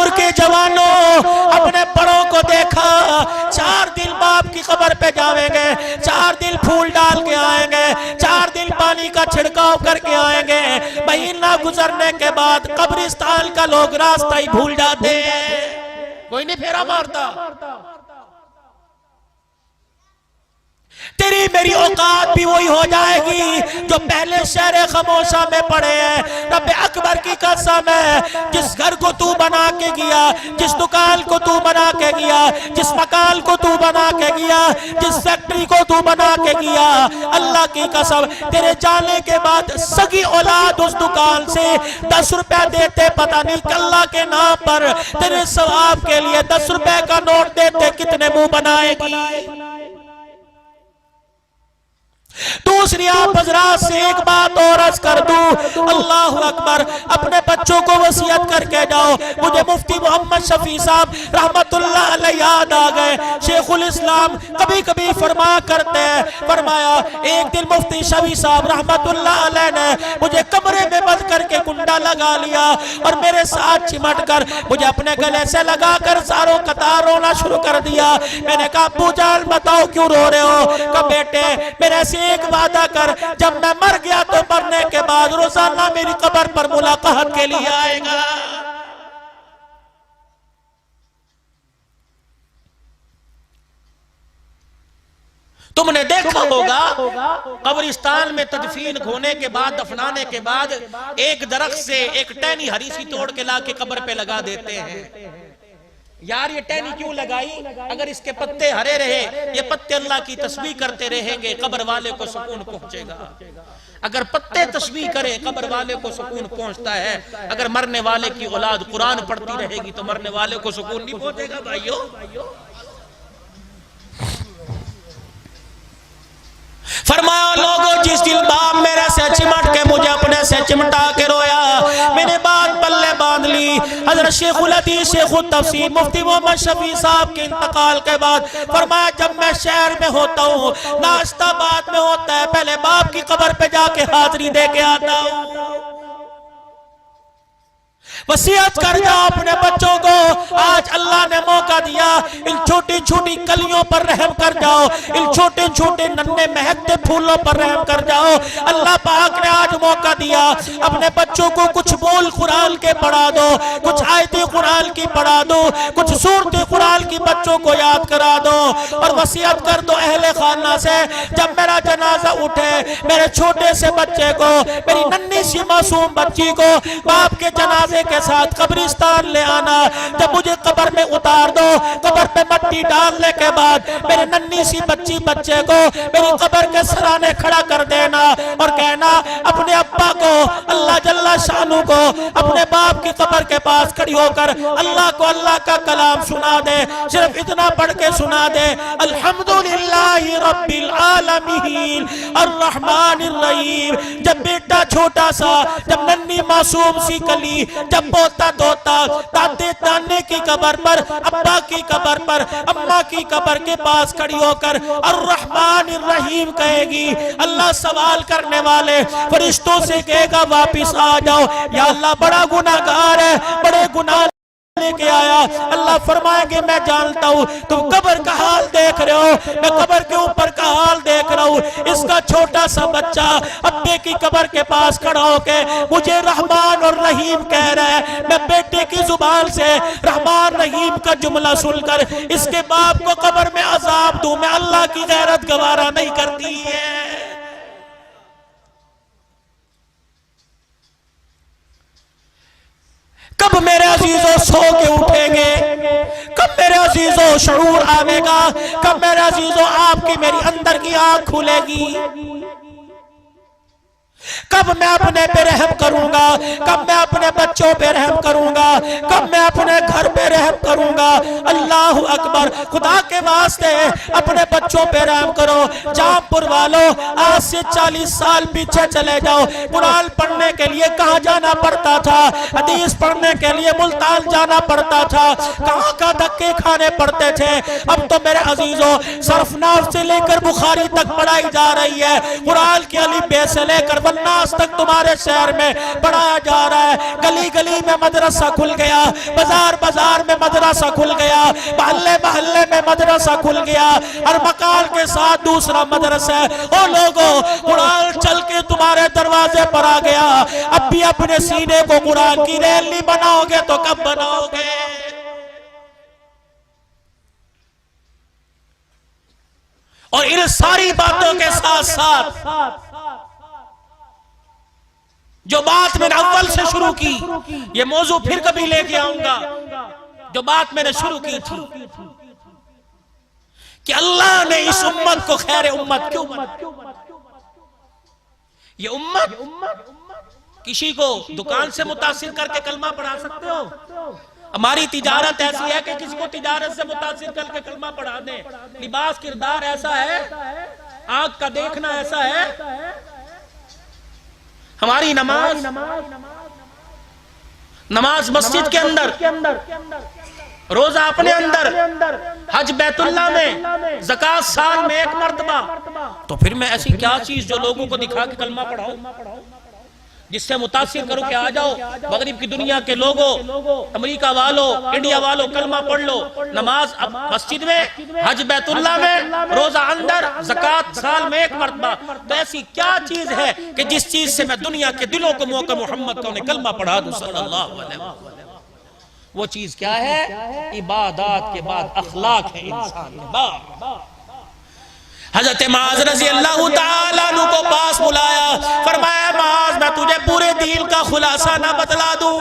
شعور کے جوانوں، اپنے بڑوں کو دیکھا 4 دن باپ کی قبر پہ جاویں گے، 4 دن پھول ڈال کے آئیں گے، 4 دن پانی کا چھڑکاؤ کر کے آئیں گے، مہینہ گزرنے کے بعد قبرستان کا لوگ راستہ ہی بھول جاتے ہیں، کوئی نہیں پھیرا مارتا۔ تیری میری اوقات بھی وہی ہو جائے گی جو پہلے شہر خاموشہ میں پڑے ہیں۔ رب اکبر کی قسم ہے، جس گھر کو تو بنا کے گیا، جس دکان کو تو بنا کے گیا، جس مکان کو تو بنا کے گیا، جس فیکٹری کو تو بنا کے گیا، اللہ کی قسم تیرے جانے کے بعد سگی اولاد اس دکان سے 10 روپے دیتے، پتہ نہیں کہ اللہ کے نام پر تیرے ثواب کے لیے 10 روپے کا نوٹ دیتے کتنے منہ بنائے گی۔ دوسری آپ حضرات سے ایک بات اور عرض کر دوں، اللہ اکبر، اپنے بچوں کو وصیت کر کے جاؤ۔ مجھے مفتی محمد شفیع صاحب رحمت اللہ علیہ یاد آ گئے، شیخ الاسلام کبھی کبھی فرمایا کرتے ہیں، فرمایا ایک دن مفتی شفیع صاحب رحمت اللہ علیہ نے مجھے کمرے میں بند کر کے کنڈا لگا لیا اور میرے ساتھ چمٹ کر مجھے اپنے گلے سے لگا کر ساروں قطار رونا شروع کر دیا۔ میں نے کہا ابو جان بتاؤ کیوں رو رہے ہو؟ کہ بیٹے میرے سے ایک وعدہ کر، جب میں مر گیا تو مرنے کے بعد روزانہ میری قبر پر ملاقات کے لیے آئے گا۔ تم نے دیکھا ہوگا قبرستان میں تدفین ہونے کے بعد، دفنانے کے بعد ایک درخت سے ایک ٹہنی ہری سی توڑ کے لا کے قبر پہ لگا دیتے ہیں۔ یار یہ ٹہنی کیوں لگائی؟ اگر اس کے پتے ہرے رہے، یہ پتے اللہ کی تسبیح کرتے رہیں گے، قبر والے کو سکون پہنچے گا۔ اگر پتے تسبیح کرے قبر والے کو سکون پہنچتا ہے، اگر مرنے والے کی اولاد قرآن پڑھتی رہے گی تو مرنے والے کو سکون نہیں پہنچے گا بھائیو۔ فرمایا لوگوں جس دن باپ میرے سے چمٹ کے مجھے اپنے سے چمٹا کے رویا، میں نے بات پلے باندھ لی۔ حضرت شیخ الحدیث شیخ التفسیر مفتی محمد شفیع صاحب کے انتقال کے بعد فرمایا جب میں شہر میں ہوتا ہوں، ناشتہ بعد میں ہوتا ہے، پہلے باپ کی قبر پہ جا کے حاضری دے کے آتا ہوں۔ وصیت کر جاؤ اپنے بچوں کو، آج اللہ نے موقع دیا، ان چھوٹی چھوٹی کلیوں پر رحم کر جاؤ، ان چھوٹے چھوٹے ننھے مہکتے پھولوں پر رحم کر جاؤ۔ اللہ پاک نے آج موقع دیا، اپنے بچوں کو کچھ بول قرآن کے پڑھا دو، کچھ آیتیں قرآن کی پڑھا دو، کچھ سورتیں قرآن کی بچوں کو یاد کرا دو، اور وصیت کر دو اہل خانہ سے جب میرا جنازہ اٹھے میرے چھوٹے سے بچے کو، میری ننھی سی معصوم بچی کو باپ کے جنازے کے ساتھ قبرستان لے آنا، جب مجھے قبر میں اتار دو، قبر پہ مٹی ڈالنے کے بعد میرے ننھی سی بچے کو میری قبر کے سرانے کھڑا کر دینا اور کہنا اپنے ابا کو، اللہ جل شانہ کو اپنے باپ کی قبر کے پاس کھڑی ہو کر اللہ کو اللہ کا کلام سنا دے، صرف اتنا پڑھ کے سنا دے، الحمدللہ رب العالمین الرحمن الرحیم۔ جب بیٹا چھوٹا سا، جب ننھی معصوم سی کلی، جب بولتا دوتا دادے دانے کی قبر پر، ابا کی قبر پر، اماں کی قبر کے پاس کھڑی ہو کر الرحمن الرحیم کہے گی، اللہ سوال کرنے والے فرشتوں سے کہے گا واپس آ جاؤ، یا اللہ بڑا گناہگار ہے، بڑے گناہ لے کے آیا۔ اللہ فرمائیں گے میں جانتا ہوں تم قبر کا حال دیکھ رہے ہو، میں قبر کے اوپر کا حال دیکھ رہا ہوں۔ اس کا چھوٹا سا بچہ ابے کی قبر کے پاس کھڑا ہو کے مجھے رحمان اور رحیم کہہ رہا ہے، میں بیٹے کی زبان سے رحمان رحیم کا جملہ سن کر اس کے باپ کو قبر میں عذاب دوں، میں اللہ کی غیرت گوارا نہیں کرتی ہے۔ کب میرے عزیزوں سو کے اٹھیں گے؟ کب میرے عزیزوں شعور آئے گا؟ کب میرے عزیزوں آپ کی میری اندر کی آنکھ کھلے گی؟ کب میں اپنے پہ رحم کروں گا؟ کب میں اپنے بچوں پہ رحم کروں گا؟ کب میں اپنے گھر پہ رحم رحم کروں گا۔ اللہ اکبر، خدا کے واسطے اپنے بچوں پہ رحم کرو۔ جام پور والوں، آج سے 40 سال پیچھے چلے جاؤ، قرآن پڑھنے کے لیے کہاں جانا پڑتا تھا؟ حدیث پڑھنے کے لیے ملتان جانا پڑتا تھا، کہاں کا دھکے کھانے پڑتے تھے۔ اب تو میرے عزیزوں صرفناف سے لے کر بخاری تک پڑھائی جا رہی ہے، قرآن کی الف بے سے لے کر والناس تک تمہارے شہر میں پڑھایا جا رہا ہے۔ گلی گلی میں مدرسہ کھل گیا، بازار بازار میں مدرسہ کھل گیا، محلے محلے میں مدرسہ کھل گیا، ہر مکان کے ساتھ دوسرا مدرسہ ہے۔ او لوگوں، قرآن چل کے تمہارے دروازے پر آ گیا، اب بھی اپنے سینے کو قرآن کی ریل نہیں بناؤ گے تو کب بناؤ گے؟ اور ان ساری باتوں کے ساتھ ساتھ جو بات میں نے اول سے شروع کی، یہ موضوع پھر کبھی لے کے آؤں گا، جو بات میں نے شروع کی تھی کہ اللہ نے اس امت کو خیر امت کیوں بنایا۔ یہ امت کسی کو دکان سے متاثر کر کے کلمہ پڑھا سکتے ہو؟ ہماری تجارت ایسی ہے کہ کسی کو تجارت سے متاثر کر کے کلمہ پڑھا دیں، لباس کردار ایسا ہے، آنکھ کا دیکھنا ایسا ہے، ہماری نماز مسجد کے اندر، روزہ اپنے اندر، حج بیت اللہ میں، زکوٰۃ سال میں 1 مرتبہ، تو پھر میں ایسی کیا چیز جو لوگوں کو دکھا کے کلمہ پڑھاؤں، جس سے متاثر کرو کہ آ جاؤ مغرب کی دنیا کے لوگوں، امریکہ والوں، انڈیا والوں، کلمہ پڑھ لو، نماز مسجد میں، حج بیت اللہ میں، روزہ اندر، زکوٰۃ سال میں 1 مرتبہ، تو ایسی کیا چیز ہے کہ جس چیز سے میں دنیا کے دلوں کو موقع محمد کا انہیں کلمہ پڑھا دوں صلی اللہ علیہ وسلم؟ وہ چیز کیا ہے؟ عبادات کے بعد اخلاق ہے انسان کے بعد۔ حضرت معاذ رضی اللہ تعالیٰ عنہ کو پاس بلایا، فرمایا معاذ میں تجھے پورے دین کا خلاصہ نہ بتلا دوں،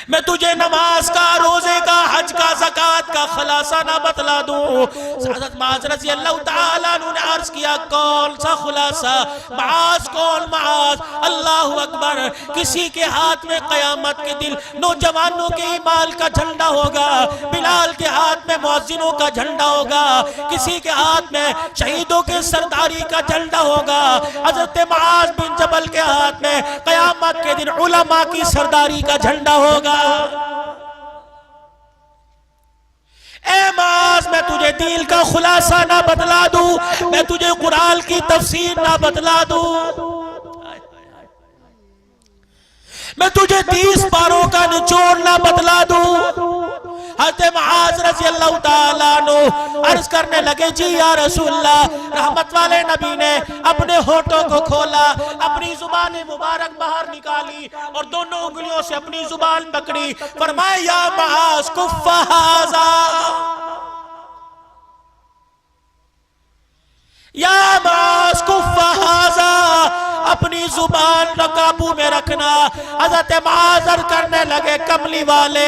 میں تجھے نماز کا، روزے کا، حج کا، زکوٰۃ کا خلاصہ نہ بتلا دوں؟ حضرت معاذ رضی اللہ تعالیٰ عنہ نے عرض کیا کون سا خلاصہ؟ معاذ کون معاذ؟ اللہ اکبر، کسی کے ہاتھ میں قیامت کے دن نوجوانوں کے ایمان کا جھنڈا ہوگا، بلال کے ہاتھ میں مؤذنوں کا جھنڈا ہوگا، کسی کے ہاتھ میں شہیدوں کے سرداری کا جھنڈا ہوگا، حضرت معاذ بن جبل کے ہاتھ میں قیامت کے دن علماء کی سرداری کا جھنڈا ہوگا۔ اے معاذ، میں تجھے دین کا خلاصہ نہ بتلا دوں، میں تجھے قرآن کی تفسیر نہ بتلا دوں، میں تجھے 30 پاروں کا نچوڑ نہ بتلا دوں؟ حضرت معاذ رضی اللہ تعالیٰ عنہ عرض کرنے لگے جی یا رسول اللہ۔ رحمت والے نبی نے اپنے ہونٹوں کو کھولا، اپنی زبان مبارک باہر نکالی اور دونوں انگلیوں سے اپنی زبان پکڑی، فرمایا یا معاذ کف ھذا، یا معاذ کف ھذا، اپنی زبان قابو میں رکھنا۔ حضرت معاذ کرنے لگے کملی والے،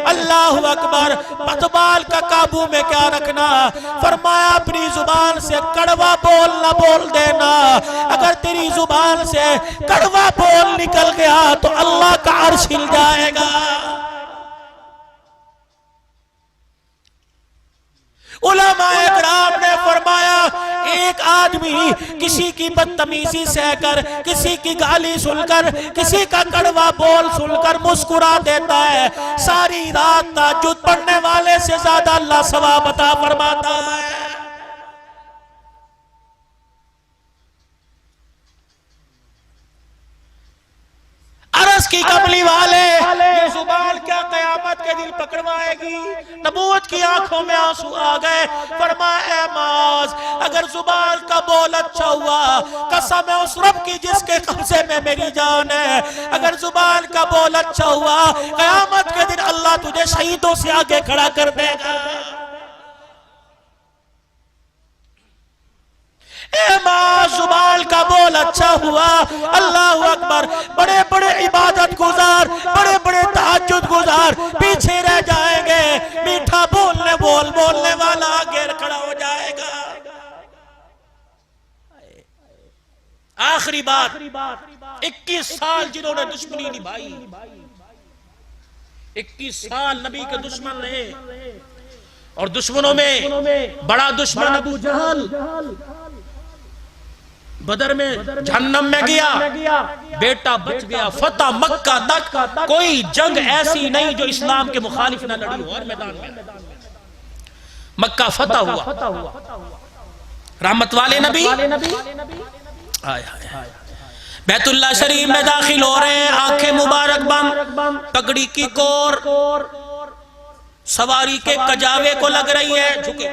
اللہ اکبر، زبان کا قابو میں کیا رکھنا؟ فرمایا اپنی زبان سے کڑوا بول نہ بول دینا، اگر تیری زبان سے کڑوا بول نکل گیا تو اللہ کا عرش ہل جائے گا۔ علماء اکرام نے فرمایا ایک آدمی کسی کی بدتمیزی سہ کر، کسی کی گالی سن کر، کسی کا کڑوا بول سن کر مسکرا دیتا ہے، ساری رات تہجد پڑھنے والے سے زیادہ اللہ ثواب عطا فرماتا ہے۔ عرض کی کملی والے، یہ زبان کیا قیامت کے دن پکڑوائے گی؟ نبوت کی آنکھوں میں آنسو آ گئے، فرمایا اے معاذ، اگر زبان کا بول اچھا ہوا، قسم ہے اس رب کی جس کے قبضے میں میری جان ہے، اگر زبان کا بول اچھا ہوا، قیامت کے دن اللہ تجھے شہیدوں سے آگے کھڑا کر دے گا۔ اے ماں، زبان کا بول اچھا ہوا، اللہ اکبر، بڑے بڑے عبادت گزار، بڑے بڑے تہجد گزار پیچھے رہ جائیں گے، میٹھا بولنے والا آگے کھڑا ہو جائے گا۔ آخری بات، 21 سال جنہوں نے دشمنی نبھائی، 21 سال نبی کے دشمن رہے، اور دشمنوں میں بڑا دشمن ابو جہل بدر میں جہنم میں گیا، بیٹا بچ گیا۔ فتح مکہ تک کوئی جنگ ایسی نہیں جو اسلام کے مخالف نہ لڑی ہو، ہر میدان میں مکہ فتح ہوا۔ رحمت والے نبی بیت اللہ شریف میں داخل ہو رہے ہیں، آنکھیں مبارک بند، پگڑی کی کور سواری کے کجاوے کو لگ رہی ہے، جھکے۔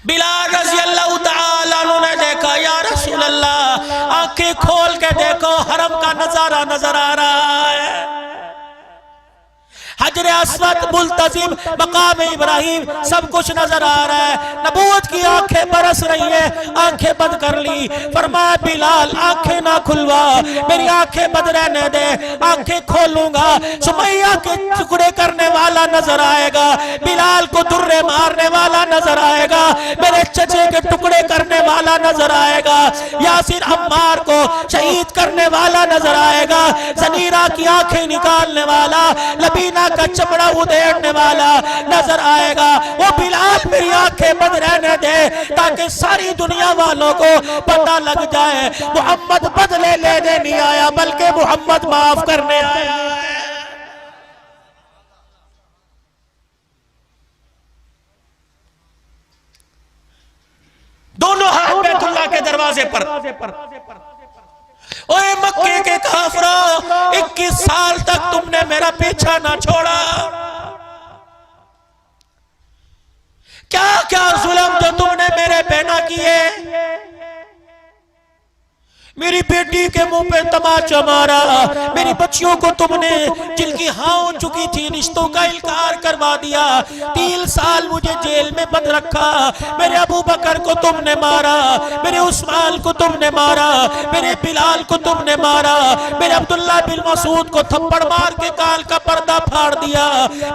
بلال رضی اللہ تعالیٰ عنہ نے دیکھا، یا رسول اللہ آنکھیں کھول کے دیکھو، حرم کا نظارہ نظر آ رہا ہے، حجر اسود، ملتزم، مقام ابراہیم، سب کچھ نظر آ رہا ہے۔ نبوت کی آنکھیں برس رہی ہیں، آنکھیں بند کر لی۔ فرمایا بلال آنکھیں نہ کھلوا، میری آنکھیں بند رہنے دے، آنکھیں کھولوں گا سمیہ کے ٹکڑے کرنے والا نظر آئے گا، بلال کو درے مارنے والا نظر آئے گا، میرے چچے کے ٹکڑے کرنے والا نظر آئے گا، یاسر عمار کو شہید کرنے والا نظر آئے گا، زنیرہ کی آنکھیں نکالنے والا، لبینہ کا چمڑا ادھیڑنے والا نظر آئے گا۔ وہ بلال میری آنکھیں بند رہنے دے تاکہ ساری دنیا والوں کو پتہ لگ جائے محمد بدلے لینے نہیں آیا بلکہ محمد معاف کرنے آیا ہے۔ دونوں ہاتھ بیت اللہ کے دروازے پر، اوے مکے کے کافروں، 21 سال تک تم نے میرا پیچھا نہ چھوڑا، کیا کیا ظلم جو تم نے میرے پہ نہ کیے، میری بیٹی کے منہ پہ تماچا مارا، میری بچیوں کو تم نے جن کی ہاں چکی تھی رشتوں کا انکار کروا دیا، 3 سال مجھے جیل میں بند رکھا، میرے ابو بکر کو تم نے مارا، میرے عثمان کو تم نے مارا، میرے بلال کو تم نے مارا، میرے عبداللہ بن مسعود کو تھپڑ مار کے کال کا پردہ پھاڑ دیا،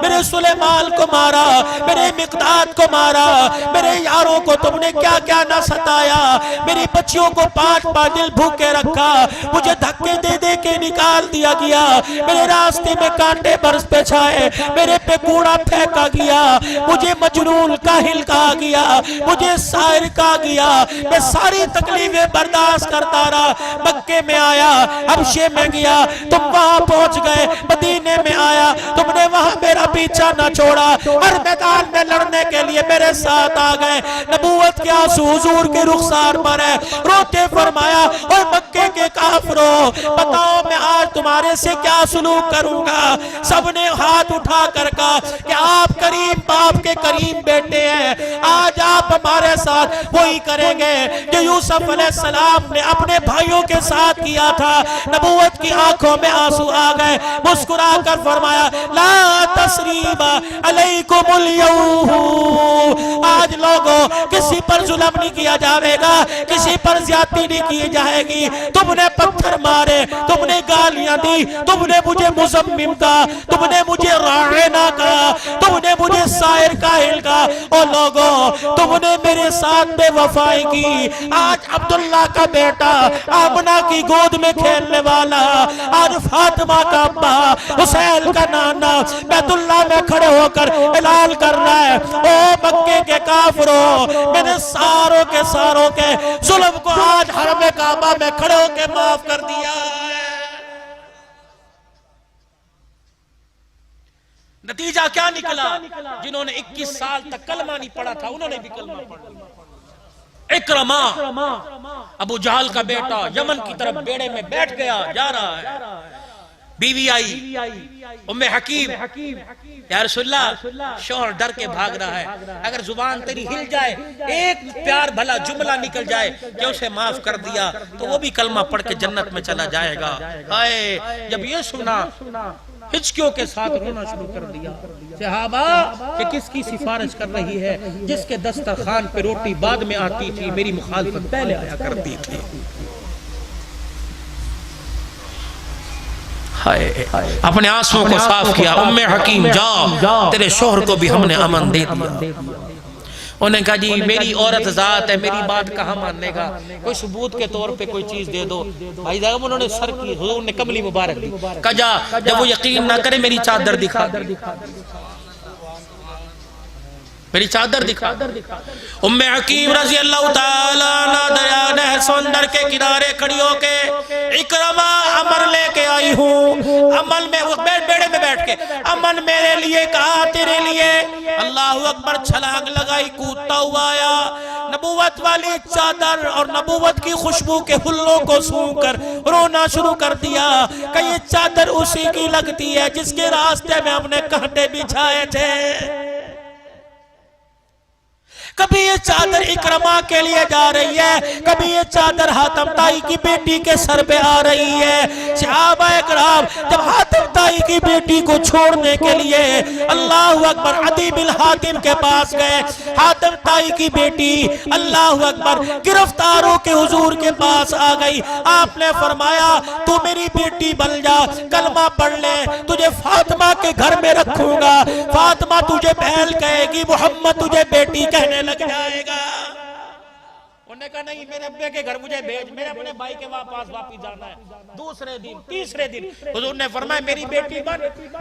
میرے سلیمان کو مارا، میرے مقداد کو مارا، میرے یاروں کو تم نے کیا کیا نہ ستایا، میری بچیوں کو 5 دن بھوک کے رکھا، مجھے دھکے دے دے کے نکال دیا گیا، میرے راستے میں کانٹے برس پہ چھائے، میرے پہ کوڑا پھینکا گیا، مجھے مجنون کاہل کہا گیا، مجھے سائر کہا گیا، میں ساری تکلیفیں برداشت کرتا رہا، مکے میں آیا، حبشے میں گیا، تم وہاں پہنچ گئے، مدینے میں آیا، تم نے وہاں میرا پیچھا نہ چھوڑا، ہر میدان میں لڑنے کے لیے میرے ساتھ آ گئے، نبوت کے آنسو حضور کے رخسار پر ہے، روتے فرمایا اور مکے کے کافروں بتاؤ میں آج تمہارے سے کیا سلوک کروں گا، سب نے ہاتھ اٹھا کر کہا کہ آپ کریم باپ کے کریم بیٹے ہیں، آج آپ ہمارے ساتھ وہی کریں گے جو یوسف علیہ السلام نے اپنے بھائیوں کے ساتھ کیا تھا۔ نبوت کی آنکھوں میں آنسو آ گئے، مسکرا کر فرمایا لا تثریب علیکم اليوم، آج لوگوں کسی پر ظلم نہیں کیا جائے گا، کسی پر زیادتی نہیں کی جائے گی، تم نے پتھر مارے، تم نے گالیاں دی، تم نے مجھے مزمم کہا، تم نے مجھے راعنا کہا، تم نے مجھے سائر کاہل کہا، اور لوگوں تم نے میرے ساتھ بے وفائی کی، آج عبداللہ کا بیٹا آمنہ کی گود میں کھیلنے والا، آج فاطمہ کا ابا، حسین کا نانا بیت اللہ میں کھڑے ہو کر اعلان کر رہا ہے او مکے کے کافروں، میں نے ساروں کے ظلم کو آج حرم کعبہ میں کھڑے ہو کے معاف کر دیا ہے۔ نتیجہ کیا نکلا؟ جنہوں نے 21 سال تک کلمہ نہیں پڑھا تھا انہوں نے بھی کلمہ پڑھا۔ اکرمہ ابو جہل کا بیٹا یمن کی طرف بیڑے میں بیٹھ گیا، جا رہا ہے، بیوی آئی ام حکیم، یا رسول اللہ شوہر ڈر کے بھاگ رہا ہے، اگر زبان تیری ہل جائے ایک پیار بھلا جملہ نکل جائے کہ اسے معاف کر دیا تو وہ بھی کلمہ پڑھ کے جنت میں چلا جائے گا۔ ہائے جب یہ سنا ہچکیوں کے ساتھ رونا شروع کر دیا، صحابہ کہ کس کی سفارش کر رہی ہے، جس کے دسترخوان پہ روٹی بعد میں آتی تھی میری مخالفت پہلے آیا کرتی تھی۔ اپنے آنسوں کو صاف کیا، ام حکیم جاؤ تیرے شوہر کو بھی ہم نے امن دے دیا۔ انہوں نے کہا جی میری عورت ذات ہے، میری بات کہاں ماننے گا، کوئی ثبوت کے طور پہ کوئی چیز دے دو۔ بھائی صاحب انہوں نے سر کی، حضور نے کملی مبارک دی، کہا جا جب وہ یقین نہ کرے میری چادر دکھا، میری چادر دکھا۔ ام حکیم رضی اللہ تعالیٰ عنہ دریا نہر سمندر کے کنارے کھڑی ہو کے اکرمہ امر لے کے آئی ہوں، عمل میں وہ بیڑے میں بیٹھ کے امن میرے لیے کہا تیرے لیے، اللہ اکبر، چھلانگ لگائی، کودتا ہوا آیا، نبوت والی چادر اور نبوت کی خوشبو کے حلوں کو سونگھ کر رونا شروع کر دیا کہ یہ چادر اسی کی لگتی ہے جس کے راستے میں ہم نے کانٹے بچھائے تھے۔ کبھی یہ چادر اکرمہ کے لیے جا رہی ہے، کبھی یہ چادر حاتم طائی کی بیٹی کے سر پہ آ رہی ہے۔ صحابہ اکرام جب حاتم طائی کی بیٹی کو چھوڑنے کے لیے اللہ اکبر عدی بن حاتم کے پاس گئے، حاتم طائی کی بیٹی اللہ اکبر گرفتاروں کے حضور کے پاس آ گئی۔ آپ نے فرمایا تو میری بیٹی بن جا، کلمہ پڑھ لے، تجھے فاطمہ کے گھر میں رکھوں گا، فاطمہ تجھے بہن کہے گی، محمد تجھے بیٹی کہنے لگ جائے گا۔ انہوں نے کہا نہیں، میرے ابے کے گھر مجھے بھیج، میرے اپنے بھائی کے پاس واپس جانا ہے۔ دوسرے دن تیسرے دن حضور نے فرمایا میری بیٹی بن،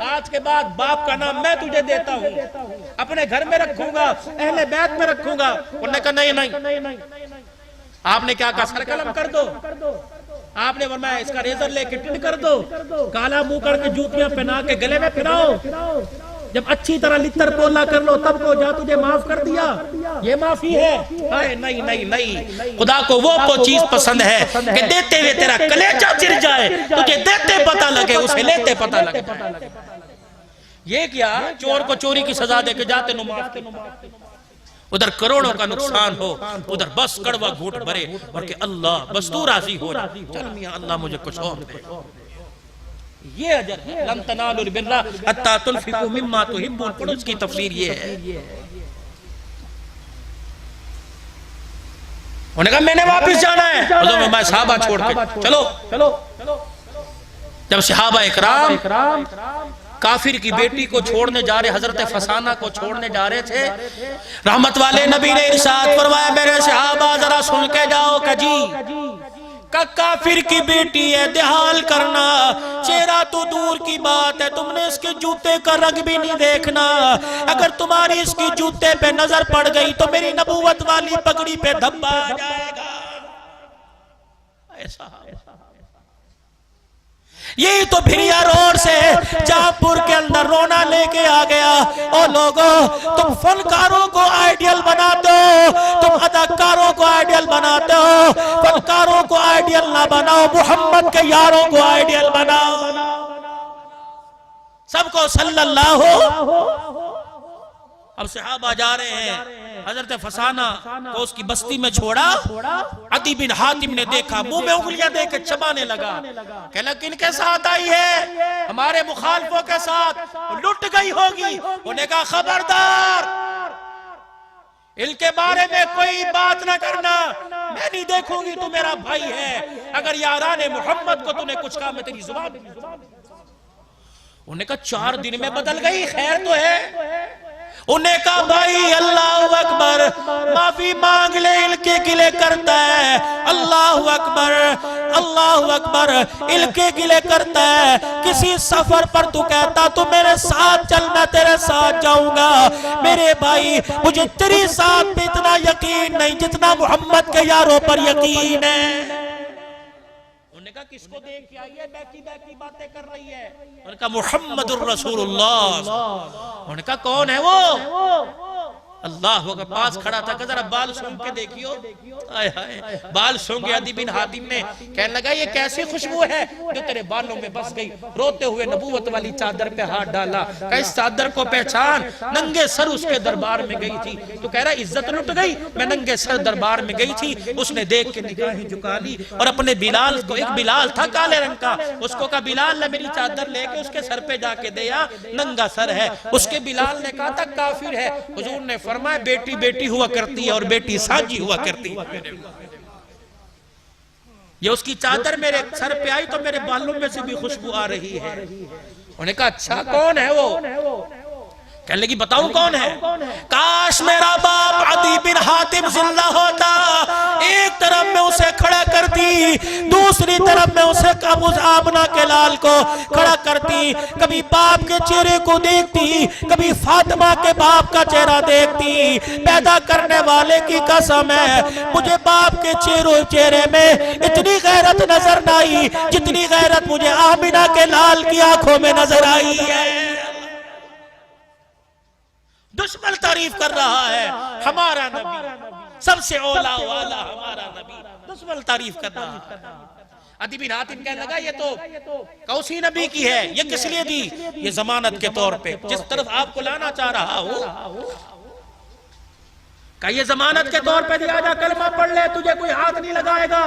آج کے بعد باپ کا نام میں تجھے دیتا ہوں، اپنے گھر میں رکھوں گا، اہل بیت میں رکھوں گا۔ انہوں نے کہا نہیں۔ آپ نے کیا کہا؟ سر قلم کر دو۔ آپ نے فرمایا اس کا ریزر لے کے ٹنڈ کر دو، کالا منہ کر کے جوتیاں پہنا کے گلے میں پھراؤ، جب اچھی طرح لتر پولا کر لو تب کو جا تجھے معاف کر دیا، یہ معافی ہے۔ نہیں، خدا کو وہ چیز پسند ہے کہ دیتے ہوئے تیرا کلیجہ چر جائے، تجھے دیتے پتہ لگے، اسے لیتے پتہ لگے۔ یہ کیا چور کو چوری کی سزا دے کے جاتے نو معاف کر، ادھر کروڑوں کا نقصان ہو، ادھر بس کڑوا گھوٹ بھرے اور کہ اللہ بس تو راضی ہو جا، چل میاں اللہ مجھے کچھ اور دے۔ یہ اجر ہے، لن تنالوا البر حتی تنفقوا مما تحبون، پڑھ اس کی تفسیر یہ ہے۔ انہوں نے کہا میں نے واپس جانا ہے، حضور میں صحابہ چھوڑ کے چلو۔ جب صحابہ اکرام کافر کی بیٹی کو چھوڑنے جا رہے، حضرت فسانہ کو چھوڑنے جا رہے تھے، رحمت والے نبی نے ارشاد فرمایا میرے صحابہ ذرا سن کے جاؤ کہ جی کافر کی بیٹی ہے، دہال کرنا، چہرہ تو دور کی بات ہے، تم نے اس کے جوتے کا رنگ بھی نہیں دیکھنا، اگر تمہاری اس کی جوتے پہ نظر پڑ گئی تو میری نبوت والی پگڑی پہ دھبا آ جائے گا۔ ایسا یہی تو بھریا روڈ سے جاپور کے اندر رونا لے کے آ گیا۔ او لوگوں، تم فنکاروں کو آئیڈیل بناتے ہو، تم اداکاروں کو آئیڈیل بناتے ہو، فنکاروں کو آئیڈیل نہ بناؤ، محمد کے یاروں کو آئیڈیل بناؤ۔ سب کو صلی اللہ ہو۔ اب صحابہ جا رہے ہیں، حضرت فسانہ کو اس کی بستی میں چھوڑا، عدی بن حاتم نے دیکھا، منہ میں انگلیاں دے کے چبانے لگا، کہ لیکن کے ساتھ آئی ہے؟ ہمارے مخالفوں کے ساتھ، لٹ گئی ہوگی۔ انہوں نے کہا خبردار، ان کے بارے میں کوئی بات نہ کرنا، میں نہیں دیکھوں گی، تو میرا بھائی ہے، اگر یاران محمد کو تو نے کچھ کہا میں تیری زبان۔ انہوں نے کہا 4 دن میں بدل گئی، خیر تو ہے۔ انہیں کہا بھائی اللہ اکبر، معافی مانگ لے، ان کے گلے کرتا ہے، اللہ اکبر اللہ اکبر، ان کے گلے کرتا ہے۔ کسی سفر پر تو کہتا تو میرے ساتھ چل، میں تیرے ساتھ جاؤں گا، میرے بھائی مجھے تیری ساتھ بھی اتنا یقین نہیں جتنا محمد کے یاروں پر یقین ہے۔ انہوں نے کہا کس کو دیکھ کے آئی ہے، بیکی باتیں کر رہی ہے؟ انہوں نے کہا محمد الرسول اللہ۔ انہوں نے کہا کون ہے وہ؟ اللہ کے پاس کھڑا تھا کہ ذرا بال سونگ کے دیکھیو، بال سونگے عدی بن حاتم نے، کہنے لگا یہ کیسی خوشبو ہے جو تیرے بالوں میں بس گئی؟ روتے ہوئے نبوت والی چادر پہ ہاتھ ڈالا، کہ اس چادر کو پہچان، ننگے سر اس کے دربار میں گئی تھی۔ تو کہہ رہا عزت لٹ گئی، میں ننگے سر دربار میں گئی تھی، اس نے دیکھ کے نگاہیں جھکا لی اور اپنے بلال کو، ایک بلال تھا کالے رنگ کا، اس کو کہا بلال نے میری چادر لے کے اس کے سر پہ جا کے دیا، ننگا سر ہے۔ اس کے بلال نے کہا تھا کافر ہے، حضور نے فرمایا بیٹی بیٹی ہوا کرتی ہے اور بیٹی سانجی ہوا کرتی ہے۔ یہ اس کی چادر میرے سر پہ آئی تو میرے بالوں میں سے بھی خوشبو آ رہی ہے۔ انہوں نے کہا اچھا کون ہے وہ؟ کہنے لگی بتاؤں کون ہے؟ کاش میرا باپ عدی بن حاتم زندہ ہوتا، ایک طرف میں اسے کھڑا کرتی، دوسری طرف میں اسے آمنہ کے لال کو کھڑا کرتی، کبھی باپ کے چہرے کو دیکھتی، کبھی فاطمہ کے باپ کا چہرہ دیکھتی۔ پیدا کرنے والے کی قسم ہے مجھے باپ کے چہرے میں اتنی غیرت نظر نہ آئی جتنی غیرت مجھے آمنہ کے لال کی آنکھوں میں نظر آئی ہے۔ دشمن تعریف کر رہا ہے ہمارا نبی سب سے اولا والا ہمارا نبی، دشمن تعریف کر رہا ہے۔ عدی بن حاتم کہنے لگا یہ تو کوسی نبی کی ہے، یہ کس لیے دی؟ یہ ضمانت کے طور پہ، جس طرف آپ کو لانا چاہ رہا ہوں کہ یہ ضمانت کے طور پہ دیا جا، کلمہ پڑھ لے تجھے کوئی ہاتھ نہیں لگائے گا۔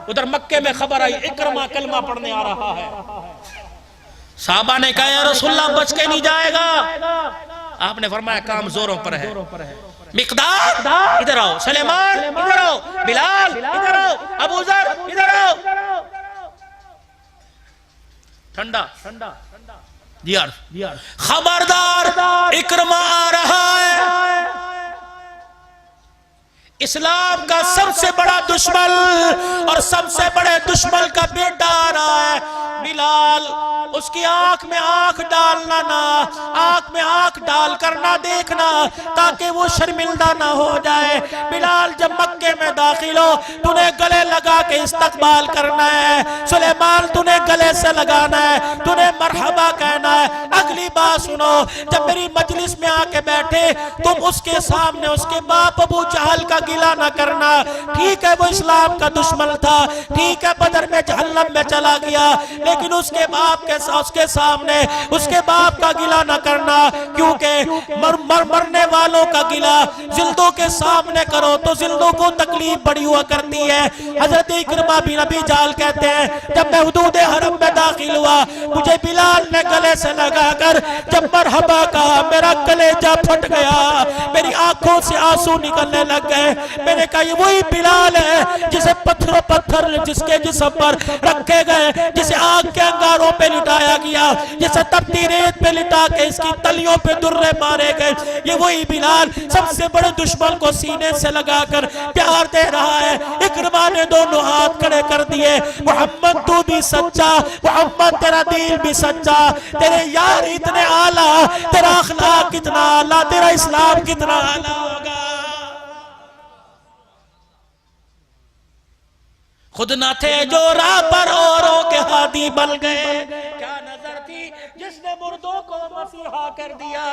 ادھر مکے میں خبر آئی اکرمہ کلمہ پڑھنے آ رہا ہے، صحابہ نے کہا یا رسول اللہ بچ کے نہیں جائے گا۔ آپ نے فرمایا کام زوروں پر ہے۔ مقداد ادھر آؤ، سلیمان ادھر آؤ، بلال ادھر آؤ، ابو ذر ادھر آؤ۔ ٹھنڈا خبردار اکرمہ آ رہا ہے، اسلام کا سب سے بڑا دشمن اور سب سے بڑے دشمن کا بیٹا آ رہا ہے۔ بلال اس کی آنکھ میں آنکھ ڈالنا نہ، آنکھ میں آنکھ ڈال کر نہ دیکھنا تاکہ وہ شرمندہ نہ ہو جائے۔ بلال جب مکے میں داخل ہو تو نے گلے لگا کے استقبال کرنا ہے، سلیمان تو نے گلے سے لگانا ہے، تو نے مرحبا کہنا ہے۔ اگلی بات سنو، جب میری مجلس میں آ کے بیٹھے تم اس کے سامنے اس کے باپ ابو جہل کا گلہ نہ کرنا۔ ٹھیک ہے وہ اسلام کا دشمن تھا، ٹھیک ہے بدر میں جہنم میں چلا گیا، لیکن اس کے باپ کے سامنے اس کے باپ کا گلہ نہ کرنا، کیونکہ مرنے والوں کا گلہ زندوں کے سامنے کرو تو زندوں کو تکلیف بڑی ہوا کرتی ہے۔ حضرت اکرمہ بن ابی جہل کہتے ہیں جب میں حدود حرم میں داخل ہوا مجھے بلال نے گلے سے لگا کر جب مرحبا کہا میرا کلیجہ پھٹ گیا، میری آنکھوں سے آنسو نکلنے لگ گئے۔ میں نے کہا یہ وہی بلال ہے جسے پتھر جس کے جسم پر رکھے گئے، جسے آگ کے انگاروں پہ لٹایا گیا، جسے تپتی ریت پہ لٹا کے اس کی تلیوں پہ درے مارے گئے، یہ وہی بلال سب سے بڑے دشمن کو سینے سے لگا کر پیار دے رہا ہے۔ اکرمہ نے دونوں ہاتھ کھڑے کر دیے، محمد تو بھی سچا، محمد تیرا دین بھی سچا، تیرے یار اتنے اعلیٰ، تیرا اخلاق کتنا اعلیٰ، تیرا اسلام کتنا اعلیٰ ہوگا۔ خود نہ تھے جو راہ پر اوروں کے ہادی بن گئے، کیا نظر تھی جس نے مردوں کو مسیحا کر دیا۔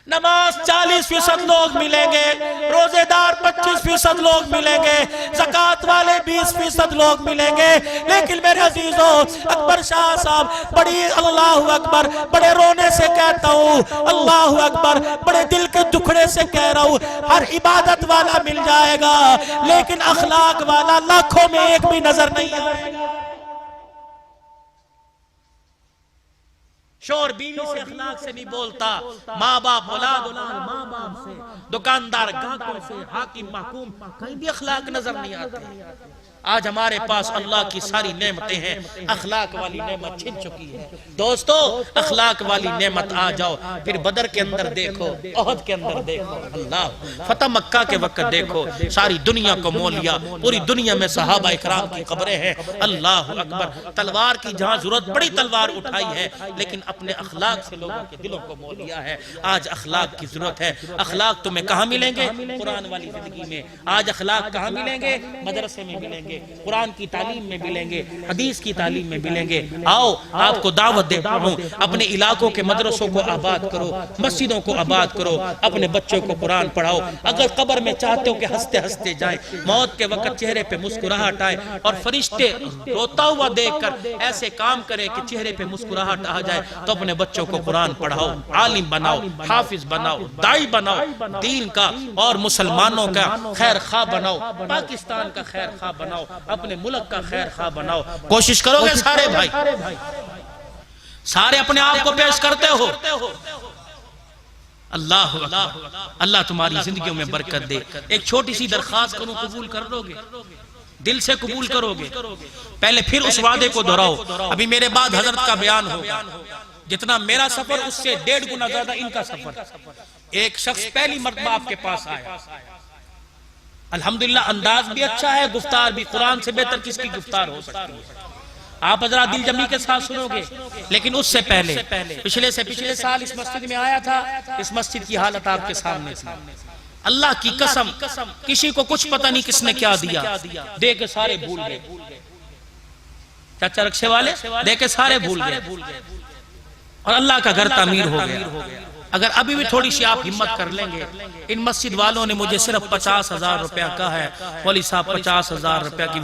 نماز 40% لوگ ملیں گے، روزے دار 25% لوگ ملیں گے، زکوٰۃ والے 20% لوگ ملیں گے، لیکن میرے عزیزوں اکبر شاہ صاحب بڑی اللہ اکبر بڑے رونے سے کہتا ہوں، اللہ اکبر بڑے دل کے دکھڑے سے کہہ رہا ہوں، ہر عبادت والا مل جائے گا لیکن اخلاق والا لاکھوں میں ایک بھی نظر نہیں آئے گا۔ شور بیوی سے اخلاق سے نہیں بولتا، ماں باپ اولاد ماں باپ سے، دکاندار گاہکوں سے، حاکم محکوم کہیں بھی اخلاق نظر نہیں آتے۔ آج ہمارے پاس اللہ کی ساری نعمتیں ہیں، اخلاق والی نعمت چھن چکی ہے۔ دوستو اخلاق والی نعمت آ جاؤ، پھر بدر کے اندر دیکھو، احد کے اندر دیکھو، اللہ فتح مکہ کے وقت دیکھو، ساری دنیا کو مول لیا، پوری دنیا میں صحابہ اکرام کی قبریں ہیں۔ اللہ اکبر، تلوار کی جہاں ضرورت بڑی تلوار اٹھائی ہے، لیکن اپنے اخلاق سے لوگوں کے دلوں کو مول لیا ہے۔ آج اخلاق کی ضرورت ہے۔ اخلاق تمہیں کہاں ملیں گے؟ قرآن والی زندگی میں۔ آج اخلاق کہاں ملیں گے؟ مدرسے میں ملیں گے، قرآن کی تعلیم میں ملیں گے، حدیث کی تعلیم میں ملیں گے۔ آؤ آپ کو دعوت دیتا ہوں، اپنے علاقوں کے مدرسوں کو آباد کرو، مسجدوں کو آباد کرو، اپنے بچوں کو قرآن پڑھاؤ۔ اگر قبر میں چاہتے ہو کہ ہنستے ہنستے جائیں، موت کے وقت چہرے پہ مسکراہٹ آئے اور فرشتے روتا ہوا دیکھ کر ایسے کام کرے کہ چہرے پہ مسکراہٹ آ جائے، تو اپنے بچوں کو قرآن پڑھاؤ، عالم بناؤ، حافظ بناؤ، دائی بناؤ، دین کا اور مسلمانوں کا خیر خواہ بناؤ، پاکستان کا خیر خواہ بناؤ، اپنے ملک کا خیر خواہ بناؤ۔ کوشش کرو گے سارے بھائی، سارے اپنے آپ کو پیش کرتے ہو۔ اللہ تمہاری زندگیوں میں برکت دے۔ ایک چھوٹی سی درخواست کروں، قبول کر لو گے؟ دل سے قبول کرو گے؟ پہلے پھر اس وعدے کو دہراؤ، ابھی میرے بعد حضرت کا بیان ہوگا۔ جتنا میرا سفر اس سے 1.5 گنا زیادہ ان کا سفر. ایک شخص پہلی مرتبہ آپ کے پاس آیا, الحمدللہ انداز بھی اچھا ہے, گفتار بھی قرآن سے بہتر کس کی گفتار ہو سکتی ہے. آپ حضرات دل جمعی کے ساتھ سنو گے. لیکن اس سے پہلے پچھلے سال اس مسجد میں آیا تھا, اس مسجد کی حالت آپ کے سامنے تھی. اللہ کی قسم کسی کو کچھ پتہ نہیں کس نے کیا دیا, دے کے سارے بھول گئے. چاچا رکشے والے دے کے سارے بھول گئے, اور اللہ کا گھر تعمیر ہو گیا. اگر ابھی بھی تھوڑی سی آپ ہمت کر لیں گے, ان مسجد والوں نے مجھے صرف 50,000 روپیہ کہا ہے, ولی صاحب 50,000 روپیہ کی